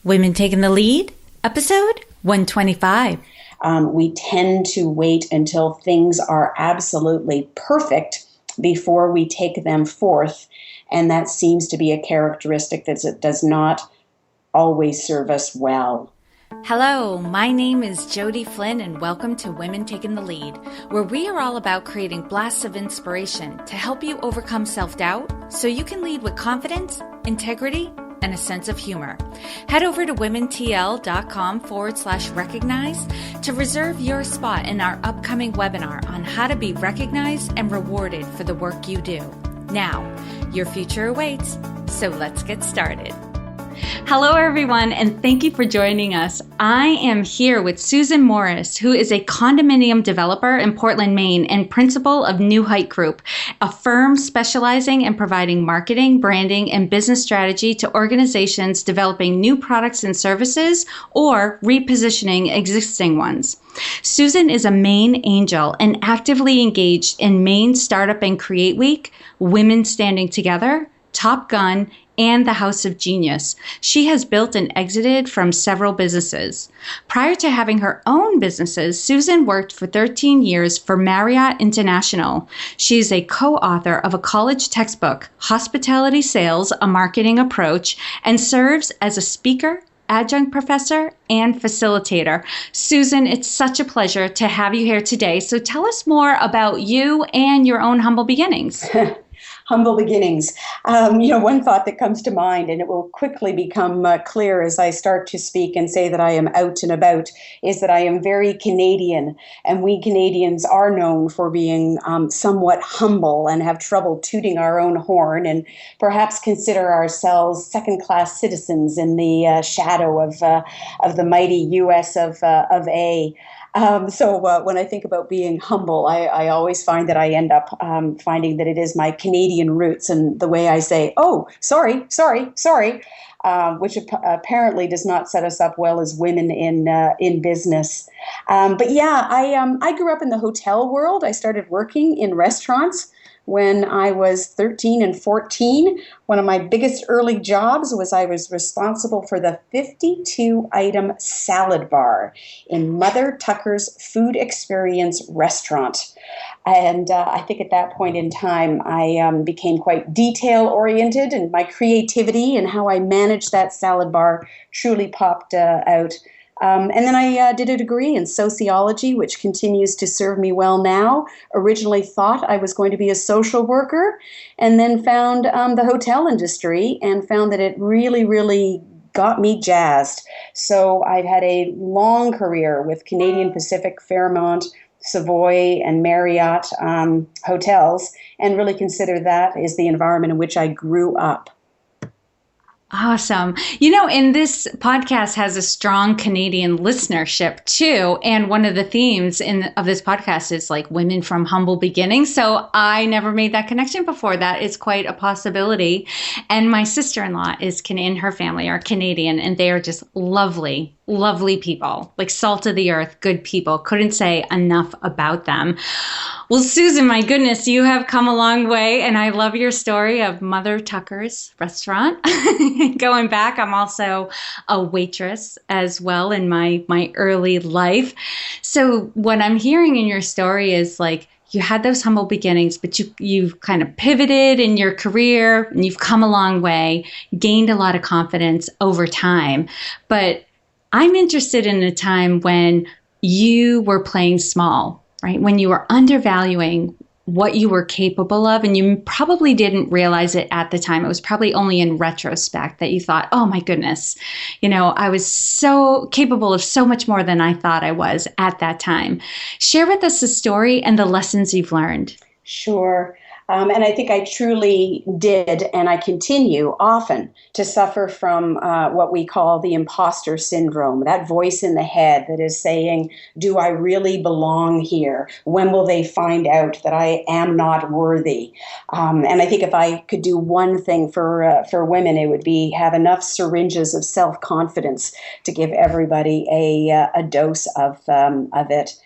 Women Taking the Lead, episode 125. We tend to wait until things are absolutely perfect before we take them forth, and that seems to be a characteristic that does not always serve us well. Hello, my name is Jody Flynn, and welcome to Women Taking the Lead, where we are all about creating blasts of inspiration to help you overcome self-doubt so you can lead with confidence, integrity, and a sense of humor. Head over to womentl.com/recognize to reserve your spot in our upcoming webinar on how to be recognized and rewarded for the work you do. Now, your future awaits, so let's get started. Hello, everyone, and thank you for joining us. I am here with Susan Morris, who is a condominium developer in Portland, Maine, and principal of NewHeight Group, a firm specializing in providing marketing, branding, and business strategy to organizations developing new products and services or repositioning existing ones. Susan is a Maine Angel and actively engaged in Maine Startup and Create Week, Women Standing Together, TopGun, and the House of Genius. She has built and exited from several businesses. Prior to having her own businesses, Susan worked for 13 years for Marriott International. She is a co-author of a college textbook, Hospitality Sales, a Marketing Approach, and serves as a speaker, adjunct professor, and facilitator. Susan, it's such a pleasure to have you here today. So tell us more about you and your own humble beginnings. Humble beginnings. One thought that comes to mind, and it will quickly become clear as I start to speak and say that I am out and about, is that I am very Canadian, and we Canadians are known for being somewhat humble and have trouble tooting our own horn and perhaps consider ourselves second-class citizens in the shadow of the mighty U.S. of A. So when I think about being humble, I always find that I end up finding that it is my Canadian roots and the way I say, oh, sorry, which apparently does not set us up well as women in business. But yeah, I grew up in the hotel world. I started working in restaurants when I was 13 and 14. One of my biggest early jobs was I was responsible for the 52-item salad bar in Mother Tucker's Food Experience restaurant. And I think at that point in time, I became quite detail-oriented, and my creativity and how I managed that salad bar truly popped out. And then I did a degree in sociology, which continues to serve me well now. Originally thought I was going to be a social worker, and then found the hotel industry and found that it really, really got me jazzed. So I've had a long career with Canadian Pacific, Fairmont, Savoy, and Marriott hotels, and really consider that is the environment in which I grew up. Awesome. And this podcast has a strong Canadian listenership too. And one of the themes of this podcast is like women from humble beginnings. So I never made that connection before. That is quite a possibility. And my sister-in-law and her family are Canadian, and they are just lovely, lovely people, like salt of the earth, good people. Couldn't say enough about them. Well, Susan, my goodness, you have come a long way, and I love your story of Mother Tucker's restaurant. Going back, I'm also a waitress as well in my early life. So what I'm hearing in your story is like you had those humble beginnings, but you've kind of pivoted in your career, and you've come a long way, gained a lot of confidence over time. But I'm interested in a time when you were playing small, right? When you were undervaluing what you were capable of, and you probably didn't realize it at the time. It was probably only in retrospect that you thought, oh my goodness, I was so capable of so much more than I thought I was at that time. Share with us the story and the lessons you've learned. Sure. And I think I truly did, and I continue often to suffer from what we call the imposter syndrome, that voice in the head that is saying, do I really belong here? When will they find out that I am not worthy? And I think if I could do one thing for women, it would be have enough syringes of self-confidence to give everybody a dose of it.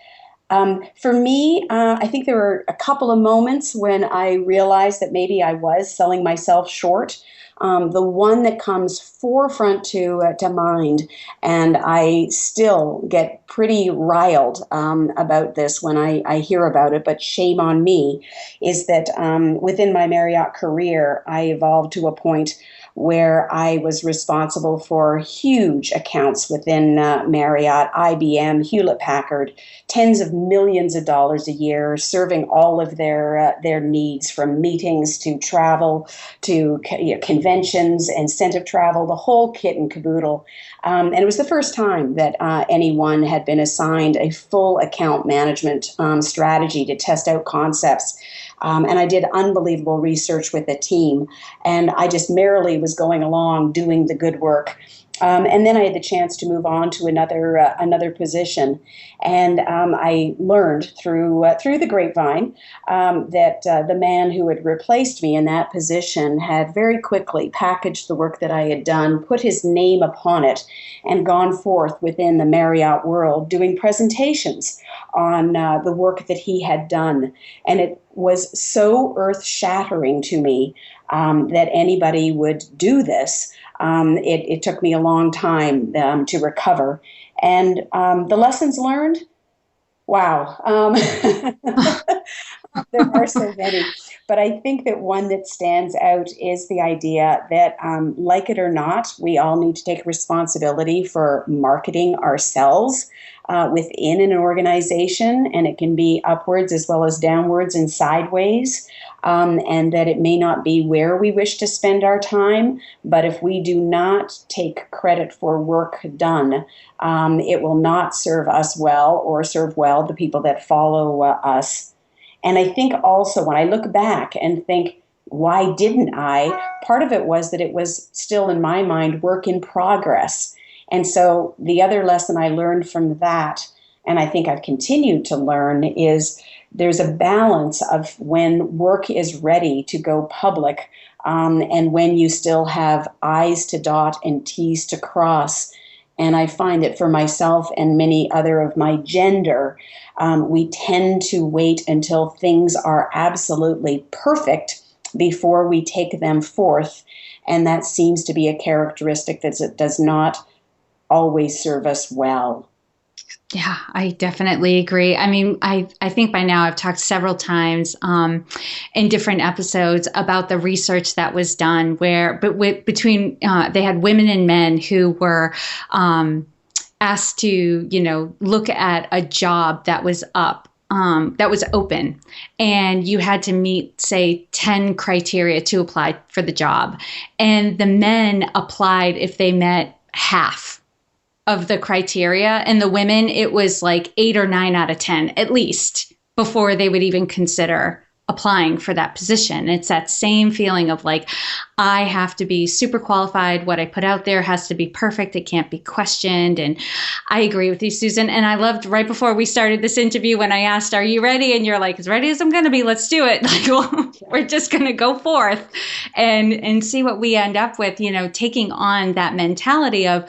For me, I think there were a couple of moments when I realized that maybe I was selling myself short. The one that comes forefront to mind, and I still get pretty riled about this when I hear about it, but shame on me, is that within my Marriott career, I evolved to a point where I was responsible for huge accounts within Marriott, IBM, Hewlett Packard, tens of millions of dollars a year, serving all of their needs, from meetings to travel to conventions, incentive travel, the whole kit and caboodle. And it was the first time that anyone had been assigned a full account management strategy to test out concepts. And I did unbelievable research with a team, and I just merrily was going along doing the good work. And then I had the chance to move on to another position, and I learned through the grapevine that the man who had replaced me in that position had very quickly packaged the work that I had done, put his name upon it, and gone forth within the Marriott world doing presentations on the work that he had done. And it was so earth-shattering to me that anybody would do this. It took me a long time to recover. And the lessons learned, wow. There are so many. But I think that one that stands out is the idea that, like it or not, we all need to take responsibility for marketing ourselves within an organization, and it can be upwards as well as downwards and sideways, and that it may not be where we wish to spend our time, but if we do not take credit for work done, it will not serve us well or serve well the people that follow us. And I think also when I look back and think, why didn't I? Part of it was that it was still in my mind work in progress. And so the other lesson I learned from that, and I think I've continued to learn, is there's a balance of when work is ready to go public, and when you still have I's to dot and T's to cross. And I find that for myself and many other of my gender, we tend to wait until things are absolutely perfect before we take them forth. And that seems to be a characteristic that does not always serve us well. Yeah, I definitely agree. I mean, I think by now I've talked several times in different episodes about the research that was done between they had women and men who were asked to, look at a job that was up, that was open, and you had to meet, say, 10 criteria to apply for the job. And the men applied if they met half of the criteria, and the women, it was like 8 or 9 out of 10 at least before they would even consider applying for that position. It's that same feeling of like, I have to be super qualified. What I put out there has to be perfect. It can't be questioned. And I agree with you, Susan. And I loved right before we started this interview when I asked, are you ready? And you're like, as ready as I'm going to be, let's do it. Like, well, we're just going to go forth and see what we end up with, taking on that mentality of,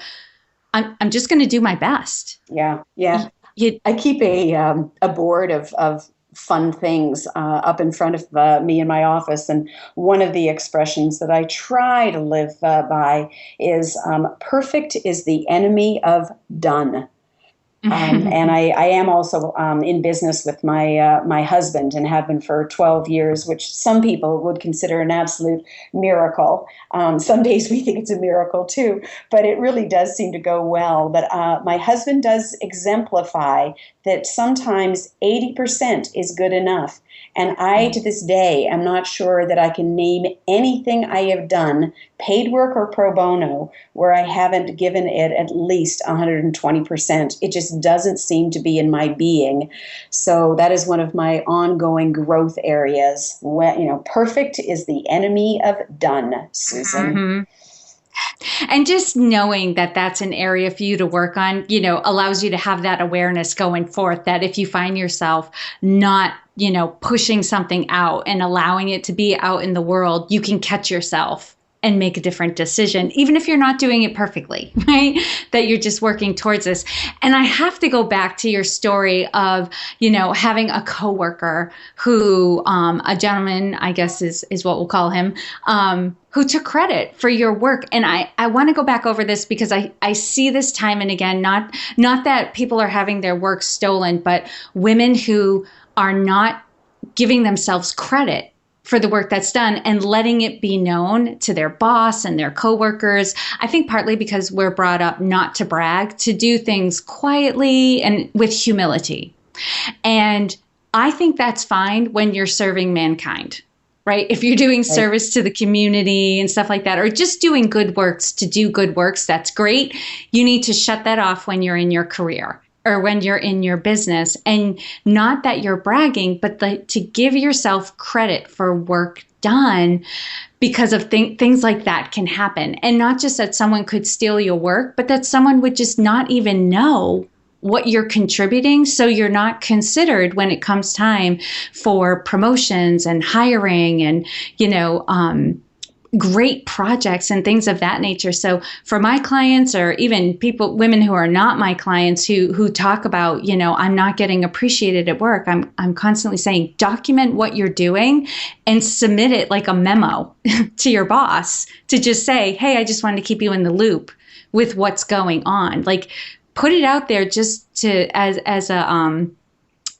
I'm just going to do my best. Yeah. I keep a board of fun things up in front of me in my office, and one of the expressions that I try to live by is perfect is the enemy of done. And I am also in business with my husband, and have been for 12 years, which some people would consider an absolute miracle. Some days we think it's a miracle too, but it really does seem to go well. But my husband does exemplify that sometimes 80% is good enough. And I, to this day, am not sure that I can name anything I have done, paid work or pro bono, where I haven't given it at least 120%. It just doesn't seem to be in my being. So that is one of my ongoing growth areas. Perfect is the enemy of done, Susan. Mm-hmm. And just knowing that that's an area for you to work on, allows you to have that awareness going forth, that if you find yourself not, pushing something out and allowing it to be out in the world, you can catch yourself and make a different decision, even if you're not doing it perfectly, right? That you're just working towards this. And I have to go back to your story of, having a coworker who, a gentleman, I guess is what we'll call him, who took credit for your work. And I want to go back over this because I see this time and again, not that people are having their work stolen, but women who are not giving themselves credit for the work that's done and letting it be known to their boss and their coworkers. I think partly because we're brought up not to brag, to do things quietly and with humility. And I think that's fine when you're serving mankind, right? If you're doing service to the community and stuff like that, or just doing good works to do good works, that's great. You need to shut that off when you're in your career or when you're in your business, and not that you're bragging, but to give yourself credit for work done, because of things like that can happen. And not just that someone could steal your work, but that someone would just not even know what you're contributing. So you're not considered when it comes time for promotions and hiring and, great projects and things of that nature. So for my clients, or even women who are not my clients, who talk about, I'm not getting appreciated at work, I'm constantly saying, document what you're doing and submit it like a memo to your boss to just say, hey, I just wanted to keep you in the loop with what's going on. Like, put it out there just to as a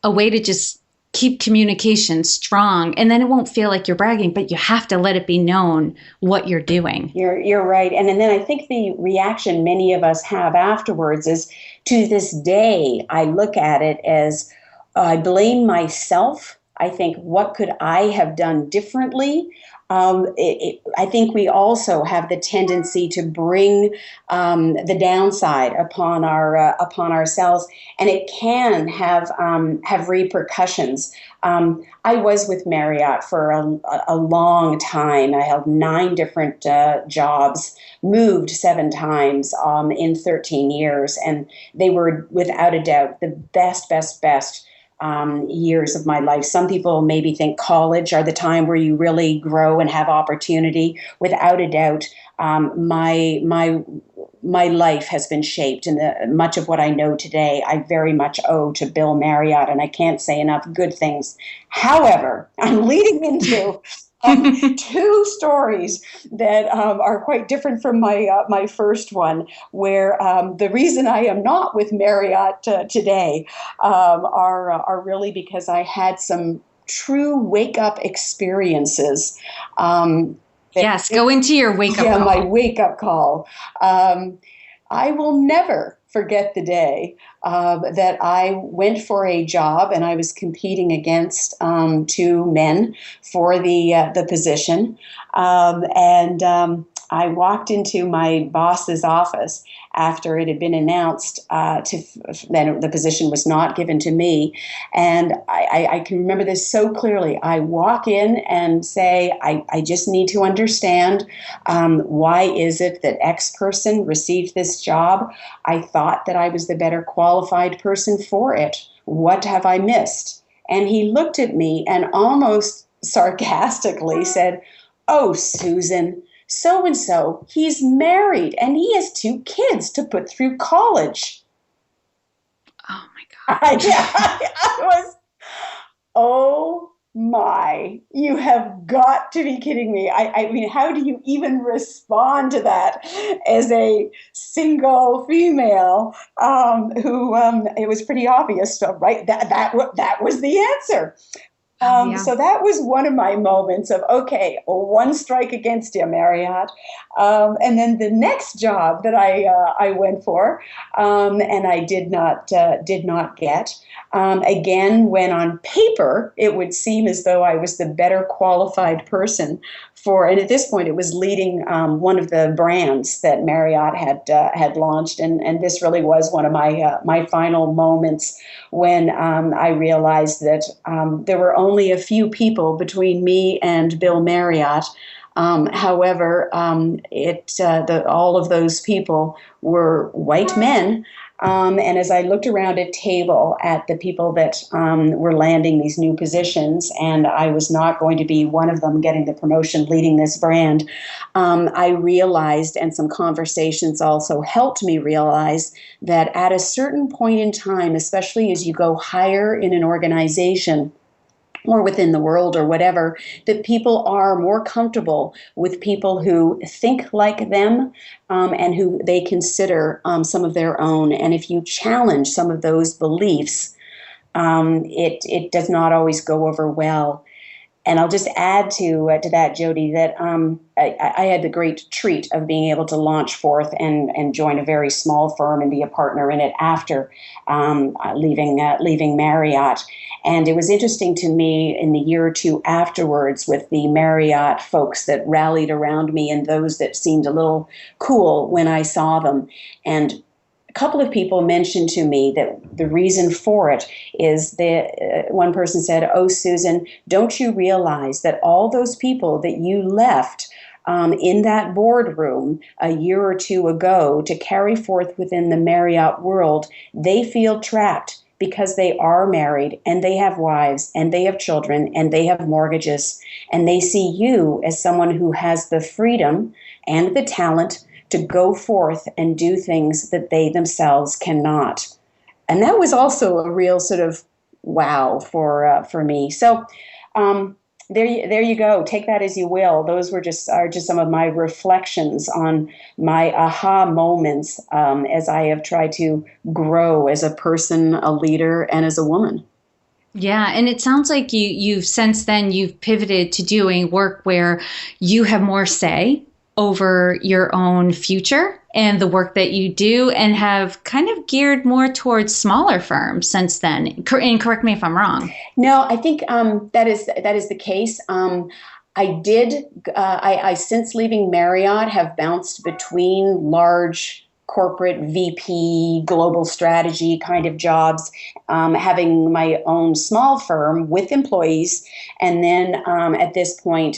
way to just keep communication strong, and then it won't feel like you're bragging, but you have to let it be known what you're doing. You're right. And then I think the reaction many of us have afterwards is, to this day, I look at it as I blame myself. I think, what could I have done differently? I think we also have the tendency to bring the downside upon ourselves, and it can have repercussions. I was with Marriott for a long time. I held 9 different jobs, moved 7 times in 13 years, and they were without a doubt the best years of my life. Some people maybe think college are the time where you really grow and have opportunity. Without a doubt, my life has been shaped, and much of what I know today, I very much owe to Bill Marriott, and I can't say enough good things. However, I'm leading into 2 stories that are quite different from my first one, where the reason I am not with Marriott today are really because I had some true wake-up experiences. Yes, go into your wake-up call. Yeah, my wake-up call. I will never forget the day that I went for a job, and I was competing against 2 men for the position. I walked into my boss's office after it had been announced then the position was not given to me. And I can remember this so clearly. I walk in and say, I just need to understand, why is it that X person received this job? I thought that I was the better qualified person for it. What have I missed? And he looked at me and almost sarcastically said, "Oh, Susan, so-and-so, he's married and he has 2 kids to put through college." Oh my God. I was, oh my, you have got to be kidding me. I mean, how do you even respond to that as a single female who, it was pretty obvious, right? That was the answer. Yeah. So that was one of my moments of, okay, 1 strike against you, Marriott. And then the next job that I went for, and I did not get. Again, when on paper it would seem as though I was the better qualified person for, and at this point it was leading one of the brands that Marriott had launched, and this really was one of my final moments when I realized that there were only a few people between me and Bill Marriott. However, all of those people were white men And as I looked around a table at the people that were landing these new positions, and I was not going to be one of them getting the promotion leading this brand, I realized, and some conversations also helped me realize, that at a certain point in time, especially as you go higher in an organization, or within the world or whatever, that people are more comfortable with people who think like them, and who they consider some of their own. And if you challenge some of those beliefs, it does not always go over well. And I'll just add to that, Jody, that I had the great treat of being able to launch forth and join a very small firm and be a partner in it after leaving Marriott. And it was interesting to me in the year or two afterwards, with the Marriott folks that rallied around me and those that seemed a little cool when I saw them. And a couple of people mentioned to me that the reason for it is that one person said, "Oh, Susan, don't you realize that all those people that you left in that boardroom a year or two ago to carry forth within the Marriott world, they feel trapped because they are married and they have wives and they have children and they have mortgages, and they see you as someone who has the freedom and the talent to go forth and do things that they themselves cannot." And that was also a real sort of wow for me. So there you go. Take that as you will. Those are just some of my reflections on my aha moments as I have tried to grow as a person, a leader, and as a woman. Yeah, and it sounds like you've since then you've pivoted to doing work where you have more say over your own future and the work that you do, and have kind of geared more towards smaller firms since then. And correct me if I'm wrong. No, I think that is the case. I since leaving Marriott have bounced between large corporate VP, global strategy kind of jobs, having my own small firm with employees, and then at this point,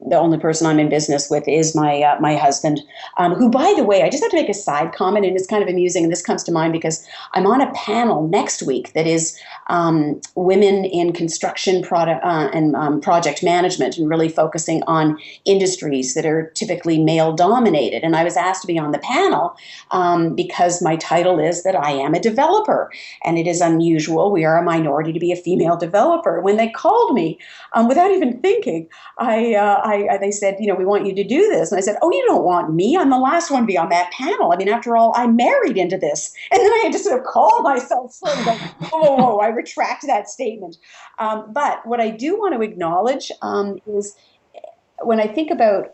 the only person I'm in business with is my husband, who, by the way, I just have to make a side comment, and it's kind of amusing, and this comes to mind because I'm on a panel next week that is women in construction product and project management, and really focusing on industries that are typically male dominated. And I was asked to be on the panel because my title is that I am a developer, and it is unusual. We are a minority to be a female developer. When they called me, without even thinking, they said, we want you to do this. And I said, "Oh, you don't want me? I'm the last one to be on that panel. I mean, after all, I'm married into this." And then I had to sort of call myself sort of like, "Oh, I retract that statement." But what I do want to acknowledge is when I think about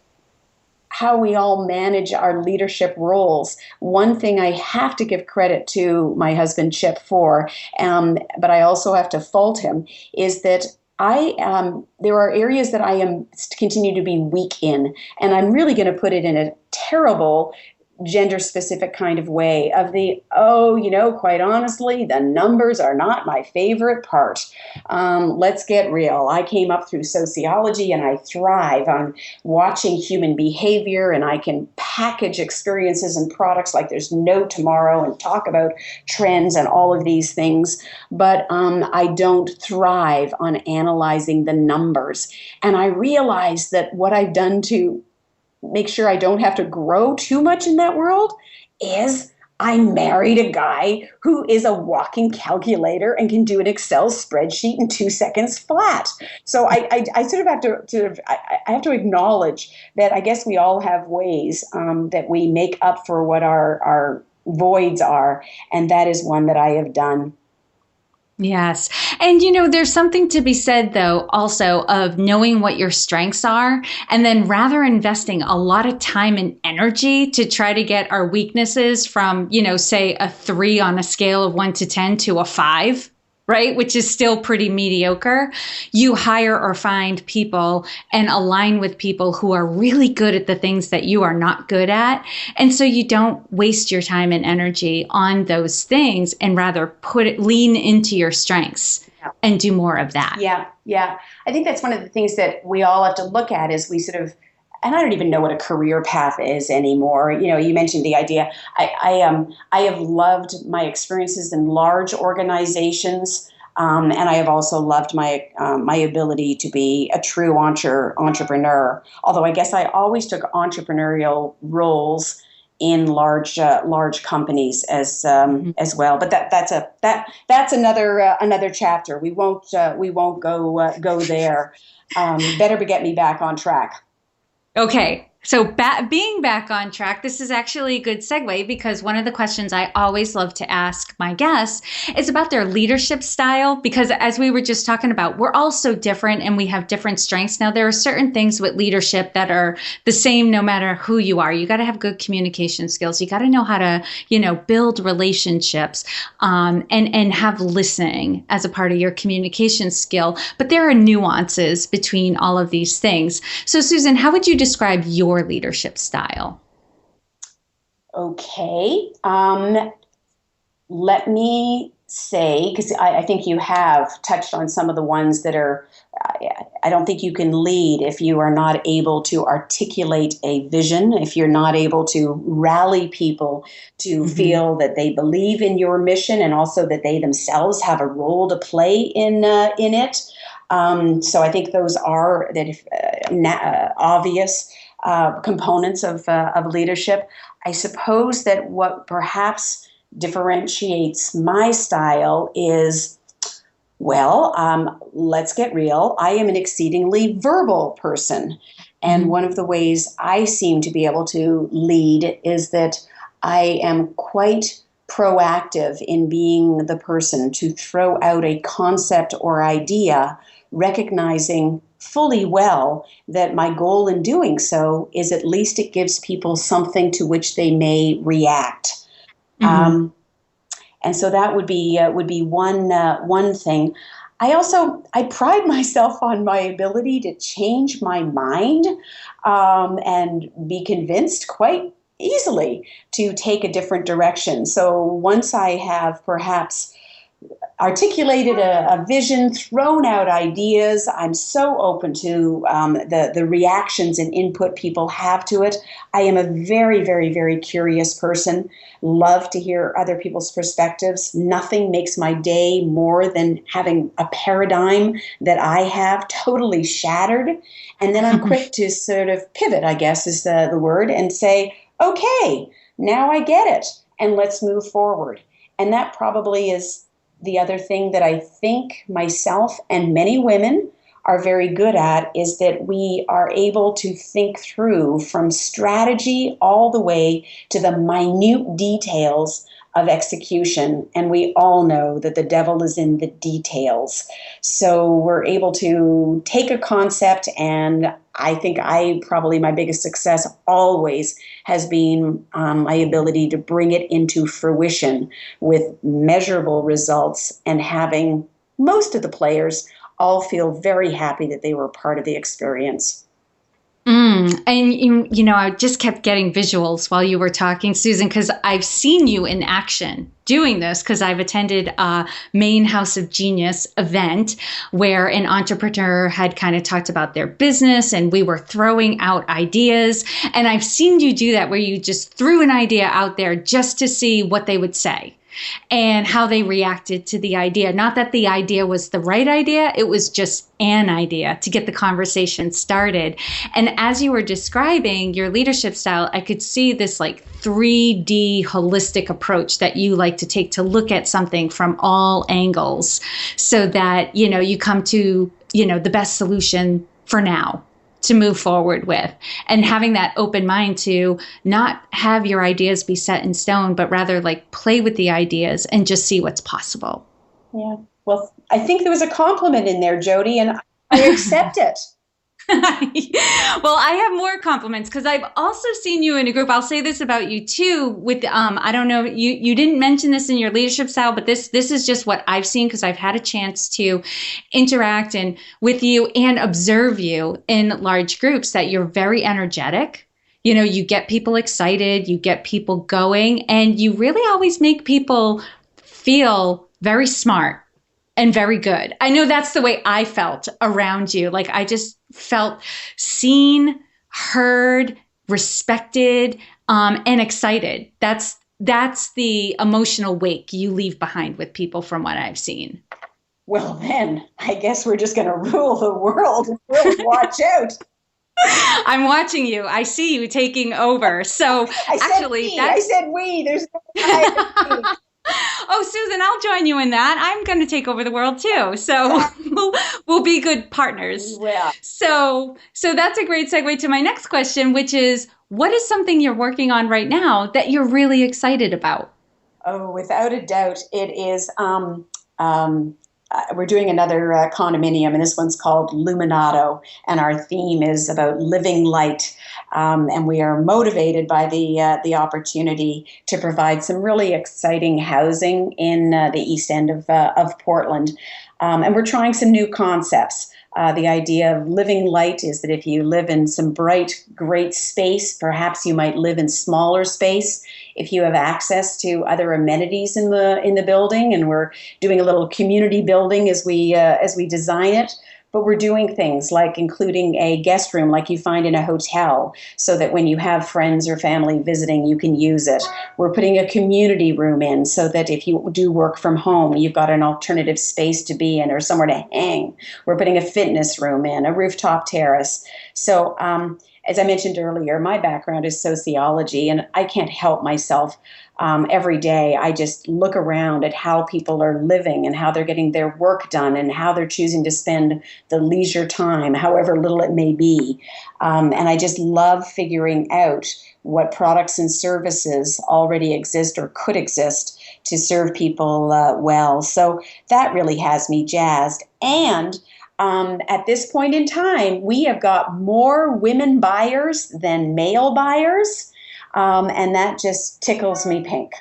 how we all manage our leadership roles, one thing I have to give credit to my husband Chip for, but I also have to fault him, is that there are areas that I am continue to be weak in, and I'm really going to put it in a terrible gender-specific kind of way of quite honestly, the numbers are not my favorite part. Let's get real. I came up through sociology, and I thrive on watching human behavior, and I can package experiences and products like there's no tomorrow and talk about trends and all of these things. But I don't thrive on analyzing the numbers. And I realize that what I've done to make sure I don't have to grow too much in that world is I married a guy who is a walking calculator and can do an Excel spreadsheet in 2 seconds flat. So I sort of have to acknowledge that I guess we all have ways that we make up for what our voids are, and that is one that I have done. Yes. And, there's something to be said, though, also of knowing what your strengths are, and then rather investing a lot of time and energy to try to get our weaknesses from, say a 3 on a scale of 1 to 10 to a 5. Right? Which is still pretty mediocre. You hire or find people and align with people who are really good at the things that you are not good at. And so you don't waste your time and energy on those things, and rather lean into your strengths and do more of that. Yeah. I think that's one of the things that we all have to look at, is we sort of and I don't even know what a career path is anymore. You mentioned the idea. I have loved my experiences in large organizations, and I have also loved my ability to be a true entrepreneur. Although I guess I always took entrepreneurial roles in large companies as well. But that's another chapter. We won't go there. Better get me back on track. Okay. So being back on track, this is actually a good segue because one of the questions I always love to ask my guests is about their leadership style. Because as we were just talking about, we're all so different and we have different strengths. Now, there are certain things with leadership that are the same no matter who you are. You got to have good communication skills. You got to know how to, build relationships and have listening as a part of your communication skill. But there are nuances between all of these things. So, Susan, how would you describe your leadership style? Okay. Let me say, because I think you have touched on some of the ones that are, I don't think you can lead if you are not able to articulate a vision, if you're not able to rally people to feel that they believe in your mission and also that they themselves have a role to play in it. So I think those are obvious components of leadership. I suppose that what perhaps differentiates my style is, let's get real. I am an exceedingly verbal person. And one of the ways I seem to be able to lead is that I am quite proactive in being the person to throw out a concept or idea, recognizing fully well that my goal in doing so is at least it gives people something to which they may react. And so that would be one thing. I pride myself on my ability to change my mind and be convinced quite easily to take a different direction. So once I have perhaps articulated a vision, thrown out ideas, I'm so open to the reactions and input people have to it. I am a very, very, very curious person. Love to hear other people's perspectives. Nothing makes my day more than having a paradigm that I have totally shattered. And then I'm quick to sort of pivot, I guess is the word, and say, okay, now I get it, and let's move forward. And that probably is the other thing that I think myself and many women are very good at, is that we are able to think through from strategy all the way to the minute details of execution. And we all know that the devil is in the details. So we're able to take a concept, and I think my biggest success always has been my ability to bring it into fruition with measurable results, and having most of the players all feel very happy that they were a part of the experience. And I just kept getting visuals while you were talking, Susan, because I've seen you in action doing this, because I've attended a Maine House of Genius event where an entrepreneur had kind of talked about their business and we were throwing out ideas. And I've seen you do that where you just threw an idea out there just to see what they would say and how they reacted to the idea. Not that the idea was the right idea, it was just an idea to get the conversation started. And as you were describing your leadership style, I could see this like 3D holistic approach that you like to take to look at something from all angles so that, you come to, the best solution for now to move forward with, and having that open mind to not have your ideas be set in stone, but rather like play with the ideas and just see what's possible. Yeah. Well, I think there was a compliment in there, Jody, and I accept it. Well, I have more compliments because I've also seen you in a group. I'll say this about you too. With I don't know, you didn't mention this in your leadership style, but this is just what I've seen because I've had a chance to interact with you and observe you in large groups. That you're very energetic. You get people excited, you get people going, and you really always make people feel very smart and very good. I know that's the way I felt around you. Like I just felt seen, heard, respected, and excited. That's the emotional wake you leave behind with people from what I've seen. Well, then I guess we're just going to rule the world and really watch out. I'm watching you. I see you taking over. So I said we. There's no Oh, Susan, I'll join you in that. I'm going to take over the world too. So we'll be good partners. Yeah. So that's a great segue to my next question, which is, what is something you're working on right now that you're really excited about? Oh, without a doubt, it is. We're doing another condominium, and this one's called Luminato, and our theme is about living light. And we are motivated by the opportunity to provide some really exciting housing in the east end of Portland. And we're trying some new concepts. The idea of living light is that if you live in some bright, great space, perhaps you might live in smaller space. If you have access to other amenities in the building, and we're doing a little community building as we design it. But we're doing things like including a guest room like you find in a hotel so that when you have friends or family visiting, you can use it. We're putting a community room in so that if you do work from home, you've got an alternative space to be in or somewhere to hang. We're putting a fitness room in, a rooftop terrace. So as I mentioned earlier, my background is sociology, and I can't help myself. Every day, I just look around at how people are living and how they're getting their work done and how they're choosing to spend the leisure time, however little it may be. And I just love figuring out what products and services already exist or could exist to serve people well. So that really has me jazzed. And at this point in time, we have got more women buyers than male buyers. And that just tickles me pink.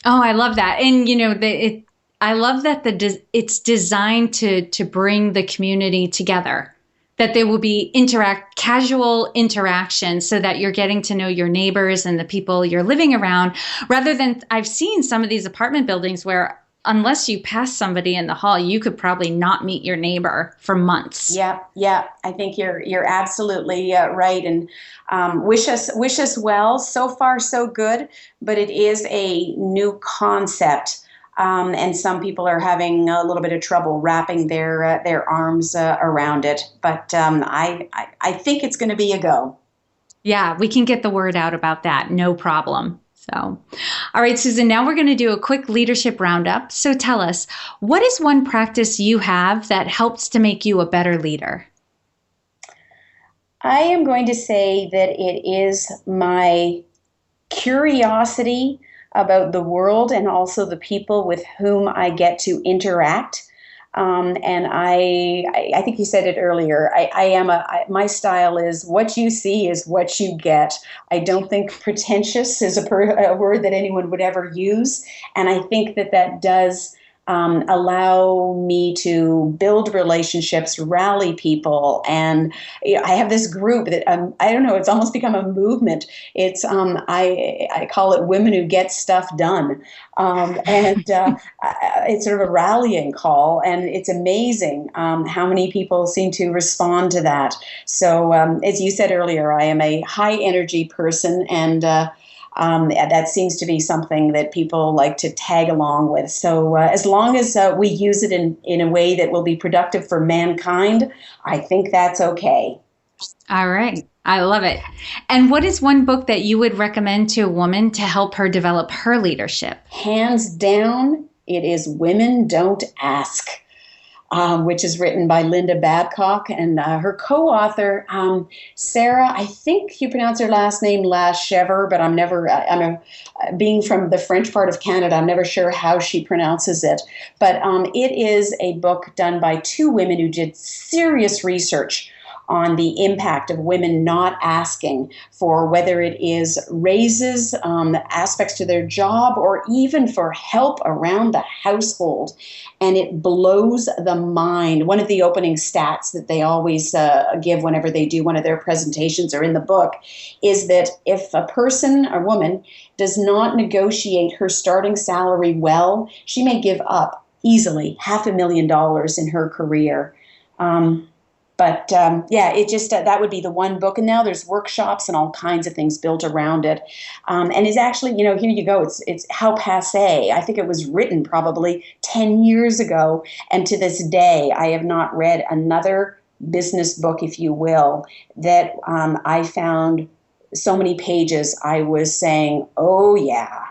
Oh, I love that. And, I love that it's designed to bring the community together, that there will be casual interaction so that you're getting to know your neighbors and the people you're living around, rather than I've seen some of these apartment buildings where unless you pass somebody in the hall, you could probably not meet your neighbor for months. Yeah. I think you're absolutely right, and wish us well. So far, so good, but it is a new concept, and some people are having a little bit of trouble wrapping their arms around it. But I think it's going to be a go. Yeah, we can get the word out about that. No problem. So, all right, Susan, now we're going to do a quick leadership roundup. So tell us, what is one practice you have that helps to make you a better leader? I am going to say that it is my curiosity about the world and also the people with whom I get to interact. And I think you said it earlier. My style is what you see is what you get. I don't think pretentious is a word that anyone would ever use. And I think that does allow me to build relationships, rally people. And I have this group that, I don't know, it's almost become a movement. It's, I call it Women Who Get Stuff Done. And it's sort of a rallying call. And it's amazing how many people seem to respond to that. So as you said earlier, I am a high energy person, and that seems to be something that people like to tag along with. So as long as we use it in a way that will be productive for mankind, I think that's okay. All right. I love it. And what is one book that you would recommend to a woman to help her develop her leadership? Hands down, it is Women Don't Ask. Which is written by Linda Babcock, and her co-author, Sarah, I think you pronounce her last name Lachever, but being from the French part of Canada, I'm never sure how she pronounces it. But it is a book done by two women who did serious research on the impact of women not asking for whether it is raises, aspects to their job, or even for help around the household. And it blows the mind. One of the opening stats that they always give whenever they do one of their presentations or in the book is that if a person, a woman, does not negotiate her starting salary well, she may give up easily $500,000 in her career. But yeah, it just that would be the one book. And now there's workshops and all kinds of things built around it. And it's actually, here you go. It's how passé. I think it was written probably 10 years ago. And to this day, I have not read another business book, if you will, that I found so many pages I was saying, oh, yeah.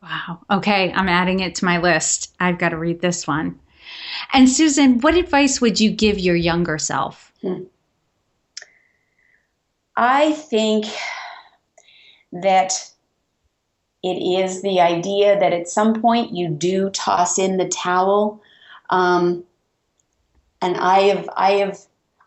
Wow. Okay. I'm adding it to my list. I've got to read this one. And Susan, what advice would you give your younger self? I think that it is the idea that at some point you do toss in the towel. And I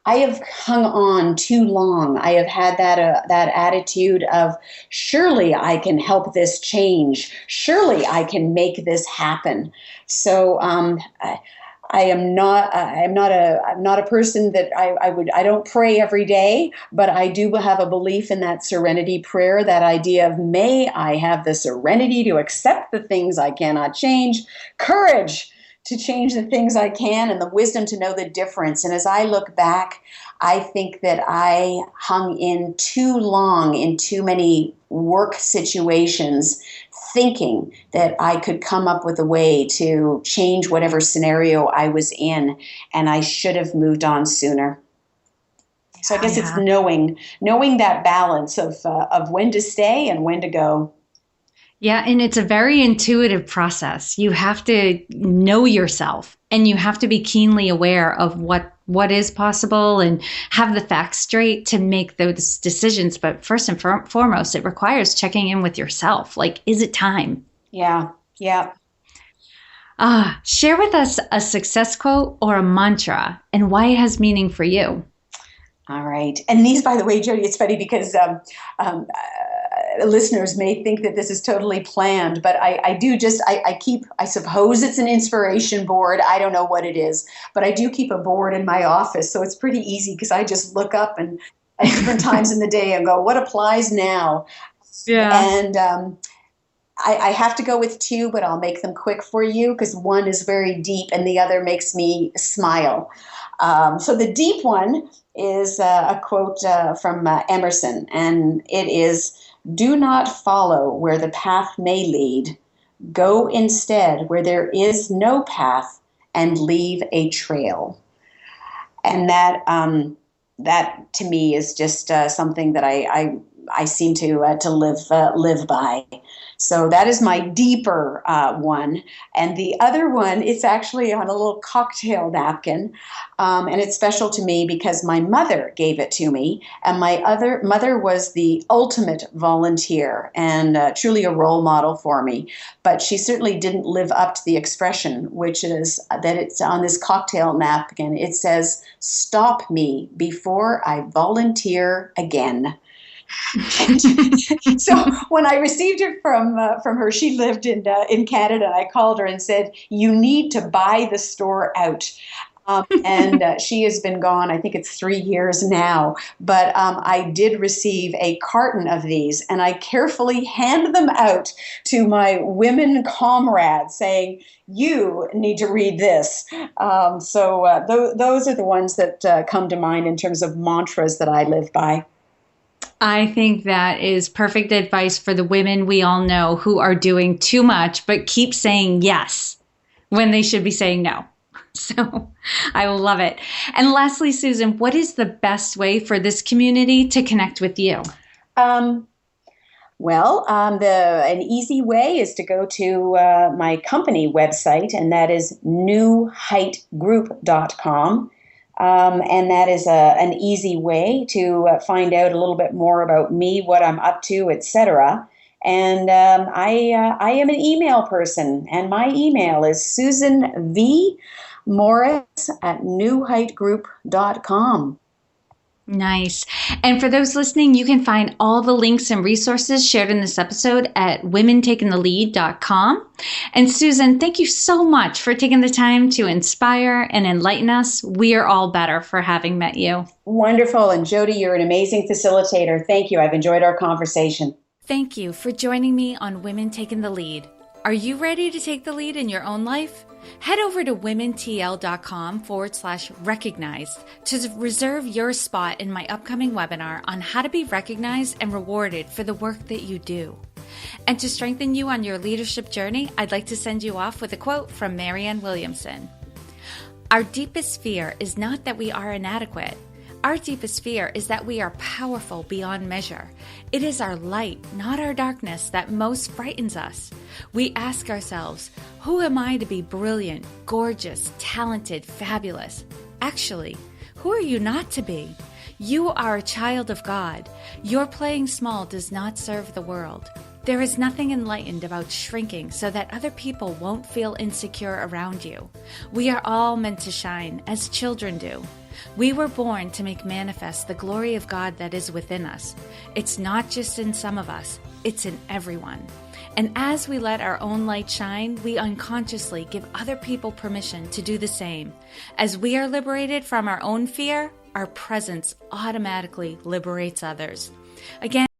have hung on too long. I have had that attitude of surely I can help this change. Surely I can make this happen. So I'm not a person that I don't pray every day, but I do have a belief in that serenity prayer, that idea of may I have the serenity to accept the things I cannot change, courage to change the things I can, and the wisdom to know the difference. And as I look back, I think that I hung in too long in too many work situations, thinking that I could come up with a way to change whatever scenario I was in, and I should have moved on sooner. So I guess it's knowing that balance of when to stay and when to go. Yeah, and it's a very intuitive process. You have to know yourself, and you have to be keenly aware of what is possible and have the facts straight to make those decisions. But first and foremost, it requires checking in with yourself. Like, is it time? Yeah. Share with us a success quote or a mantra and why it has meaning for you. All right. And these, by the way, Jody, it's funny because listeners may think that this is totally planned, but I keep, I suppose it's an inspiration board. I don't know what it is, but I do keep a board in my office. So it's pretty easy because I just look up and at different times in the day and go, what applies now? Yeah. And I have to go with two, but I'll make them quick for you because one is very deep and the other makes me smile. So the deep one is a quote from Emerson, and it is, "Do not follow where the path may lead. Go instead where there is no path and leave a trail." And that to me is just something that I seem to live by. So that is my deeper one. And the other one, it's actually on a little cocktail napkin. And it's special to me because my mother gave it to me. And my other mother was the ultimate volunteer and truly a role model for me. But she certainly didn't live up to the expression, which is that it's on this cocktail napkin. It says, "Stop me before I volunteer again." So when I received it from her, she lived in Canada. I called her and said, "You need to buy the store out." And she has been gone, I think it's 3 years now. But I did receive a carton of these, and I carefully hand them out to my women comrades saying, "You need to read this." So those are the ones that come to mind in terms of mantras that I live by. I think that is perfect advice for the women we all know who are doing too much, but keep saying yes when they should be saying no. So I love it. And lastly, Susan, what is the best way for this community to connect with you? An easy way is to go to my company website, and that is newheightgroup.com. And that is an easy way to find out a little bit more about me, what I'm up to, etc. And I am an email person, and my email is susanvmorris@newheightgroup.com. Nice. And for those listening, you can find all the links and resources shared in this episode at womentakingthelead.com. And Susan, thank you so much for taking the time to inspire and enlighten us. We are all better for having met you. Wonderful. And Jody, you're an amazing facilitator. Thank you. I've enjoyed our conversation. Thank you for joining me on Women Taking the Lead. Are you ready to take the lead in your own life? Head over to womentl.com/recognized to reserve your spot in my upcoming webinar on how to be recognized and rewarded for the work that you do. And to strengthen you on your leadership journey, I'd like to send you off with a quote from Marianne Williamson. Our deepest fear is not that we are inadequate. Our deepest fear is that we are powerful beyond measure. It is our light, not our darkness, that most frightens us. We ask ourselves, who am I to be brilliant, gorgeous, talented, fabulous? Actually, who are you not to be? You are a child of God. Your playing small does not serve the world. There is nothing enlightened about shrinking so that other people won't feel insecure around you. We are all meant to shine, as children do. We were born to make manifest the glory of God that is within us. It's not just in some of us, it's in everyone. And as we let our own light shine, we unconsciously give other people permission to do the same. As we are liberated from our own fear, our presence automatically liberates others. Again,